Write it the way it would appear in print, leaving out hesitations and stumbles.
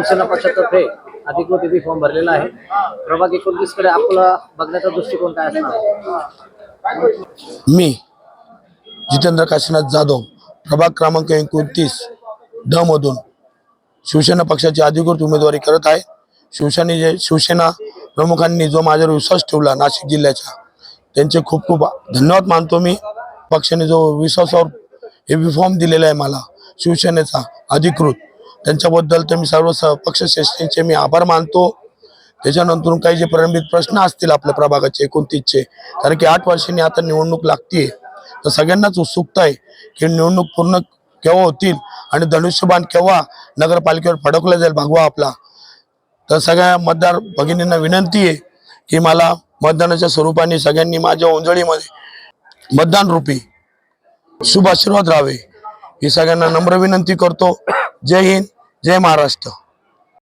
शिवसेना पक्षातर्फे अधिकृत निधी फॉर्म भरलेला आहे। प्रभाग 29 कडे आपला बघण्याचा दृष्टिकोन काय असणार? मी जितेंद्र काशीनाथ जाधव प्रभाग क्रमांक 29 ड मधून शिवसेना पक्षाची अधिकृत उमेदवारी करत आहे। शिवसेना प्रमुखांनी जो माझ्यावर विश्वास ठेवला नाशिक जिल्ह्याच्या, त्यांचे खूप खूप धन्यवाद मानतो मी। पक्षाने जो विश्वासावर हे फॉर्म दिलेला आहे मला शिवसेनेचा अधिकृत, त्यांच्याबद्दल तर मी सर्व पक्षश्रेष्ठींचे मी आभार मानतो। त्याच्यानंतर काही जे प्रलंबित प्रश्न असतील आपल्या प्रभागाचे 29चे, कारण की 8 वर्षांनी आता निवडणूक लागते, तर सगळ्यांनाच उत्सुकता आहे की निवडणूक पूर्ण केव्हा होतील आणि धनुष्यबाण केव्हा नगरपालिकेवर फडकला जाईल भगवा आपला। तर सगळ्या मतदार भगिनींना विनंती आहे की मला मतदानाच्या स्वरूपाने सगळ्यांनी माझ्या ओंजळीमध्ये मतदान रूपी शुभ आशीर्वाद राहावे ही सगळ्यांना नम्र विनंती करतो। जय हिंद, जय महाराष्ट्र।